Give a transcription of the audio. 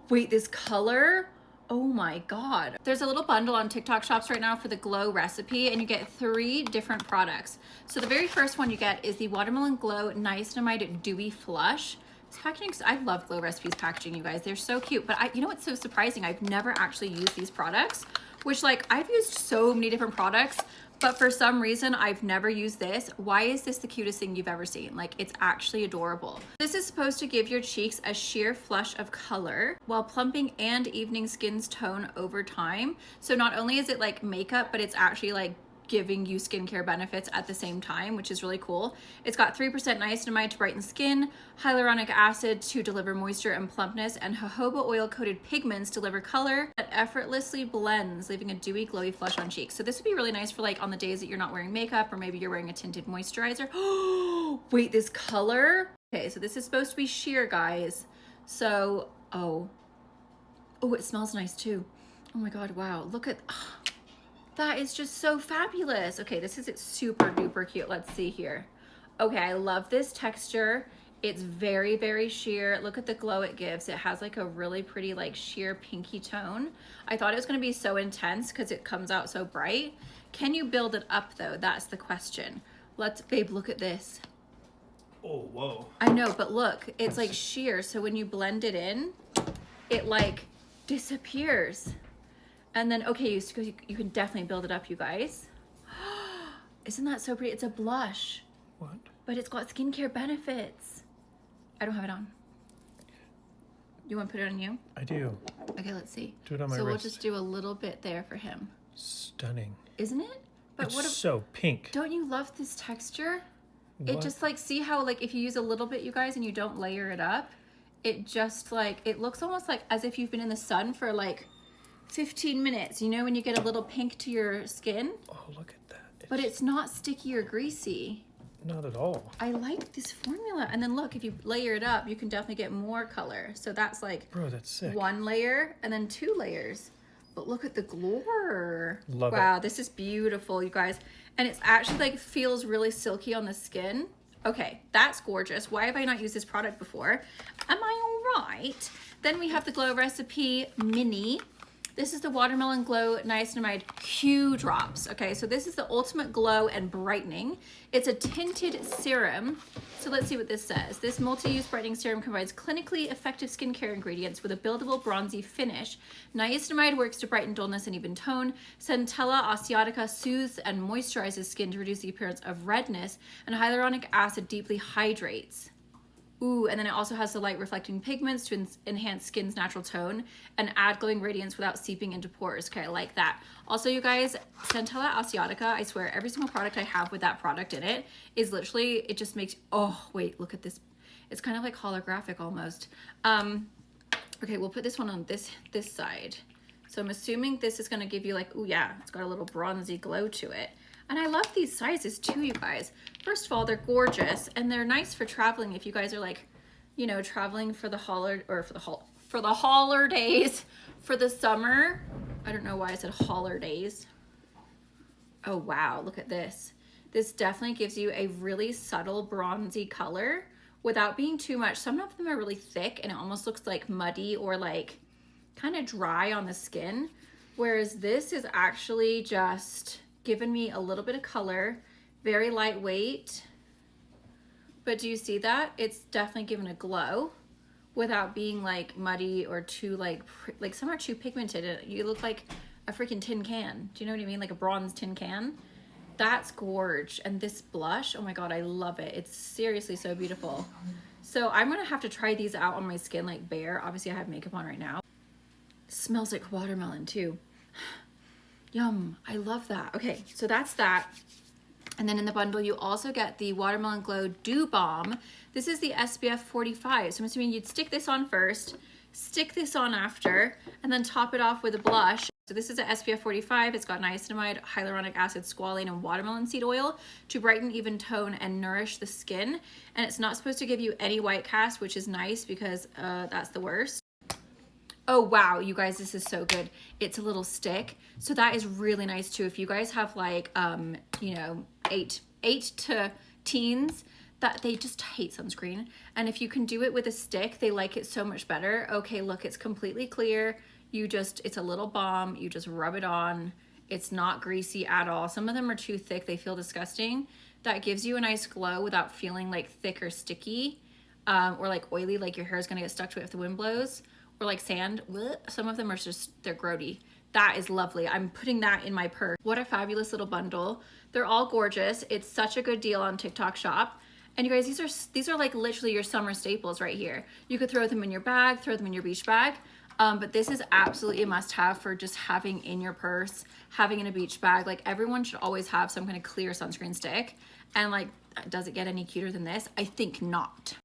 Wait, this color, oh my God. There's a little bundle on TikTok shops right now for the Glow recipe, and you get 3 different products. So the very first one you get is the Watermelon Glow Niacinamide Dewy Flush. This packaging, I love Glow Recipes packaging, you guys. They're so cute, but you know what's so surprising? I've never actually used these products, which like I've used so many different products, but for some reason I've never used this. Why is this the cutest thing you've ever seen? Like, it's actually adorable. This is supposed to give your cheeks a sheer flush of color while plumping and evening skin's tone over time. So not only is it like makeup, but it's actually like giving you skincare benefits at the same time, which is really cool. It's got 3% niacinamide to brighten skin, hyaluronic acid to deliver moisture and plumpness, and jojoba oil coated pigments deliver color that effortlessly blends, leaving a dewy, glowy flush on cheeks. So this would be really nice for like on the days that you're not wearing makeup, or maybe you're wearing a tinted moisturizer. Oh, wait, this color. Okay, so this is supposed to be sheer, guys. So, oh, it smells nice too. Oh my God, wow, look at, that is just so fabulous. Okay, this is super duper cute. Let's see here. Okay, I love this texture. It's very, very sheer. Look at the glow it gives. It has like a really pretty like sheer pinky tone. I thought it was gonna be so intense because it comes out so bright. Can you build it up though? That's the question. Babe, look at this. Oh, whoa. I know, but look, it's like sheer. So when you blend it in, it like disappears. And then, okay, you can definitely build it up, you guys. Isn't that so pretty? It's a blush. What? But it's got skincare benefits. I don't have it on. You want to put it on you? I do. Okay, let's see. Do it on my wrist. So we'll wrist. just do a little bit there for him. Stunning. Isn't it? But It's so pink. Don't you love this texture? It What? just like, see how like if you use a little bit, you guys, and you don't layer it up, it just like, it looks almost like as if you've been in the sun for like 15 minutes, you know, when you get a little pink to your skin. Oh, look at that. But it's not sticky or greasy. Not at all. I like this formula. And then look, if you layer it up, you can definitely get more color. So that's like, Bro, that's sick. 1 layer and then 2 layers. But look at the glow. Love it. Wow, this is beautiful, you guys. And it's actually like feels really silky on the skin. Okay, that's gorgeous. Why have I not used this product before? Am I all right? Then we have the Glow Recipe Mini. This is the Watermelon Glow Niacinamide Q Drops. Okay, so this is the ultimate glow and brightening. It's a tinted serum. So let's see what this says. This multi-use brightening serum combines clinically effective skincare ingredients with a buildable bronzy finish. Niacinamide works to brighten dullness and even tone. Centella osseatica soothes and moisturizes skin to reduce the appearance of redness. And hyaluronic acid deeply hydrates. Ooh, and then it also has the light reflecting pigments to enhance skin's natural tone and add glowing radiance without seeping into pores. Okay, I like that. Also, you guys, Centella osseatica, I swear, every single product I have with that product in it is literally, it just makes, oh, wait, look at this. It's kind of like holographic almost. Okay, we'll put this one on this side. So I'm assuming this is gonna give you like, ooh yeah, it's got a little bronzy glow to it. And I love these sizes too, you guys. First of all, they're gorgeous and they're nice for traveling if you guys are like, you know, traveling for the holidays, for the summer. I don't know why I said holidays. Oh wow, look at this. This definitely gives you a really subtle bronzy color without being too much. Some of them are really thick and it almost looks like muddy or like kind of dry on the skin. Whereas this is actually just given me a little bit of color, very lightweight. But do you see that? It's definitely given a glow without being like muddy or too like some are too pigmented. You look like a freaking tin can. Do you know what I mean? Like a bronze tin can. That's gorge. And this blush, oh my God, I love it. It's seriously so beautiful. So I'm gonna have to try these out on my skin like bare. Obviously I have makeup on right now. Smells like watermelon too. Yum, I love that. Okay, so that's that. And then in the bundle, you also get the Watermelon Glow Dew Balm. This is the SPF 45. So I'm assuming you'd stick this on first, stick this on after, and then top it off with a blush. So this is a SPF 45. It's got niacinamide, hyaluronic acid, squalane, and watermelon seed oil to brighten, even tone, and nourish the skin. And it's not supposed to give you any white cast, which is nice because that's the worst. Oh wow, you guys, this is so good. It's a little stick. So that is really nice too. If you guys have like, you know, eight to teens, that they just hate sunscreen. And if you can do it with a stick, they like it so much better. Okay, look, it's completely clear. It's a little balm, you just rub it on. It's not greasy at all. Some of them are too thick, they feel disgusting. That gives you a nice glow without feeling like thick or sticky, or like oily, like your hair is gonna get stuck to it if the wind blows, or like sand. Some of them are just, they're grody. That is lovely. I'm putting that in my purse. What a fabulous little bundle. They're all gorgeous. It's such a good deal on TikTok Shop. And you guys, these are like literally your summer staples right here. You could throw them in your bag, throw them in your beach bag. But this is absolutely a must-have for just having in your purse, having in a beach bag. Like, everyone should always have some kind of clear sunscreen stick. And like, does it get any cuter than this? I think not.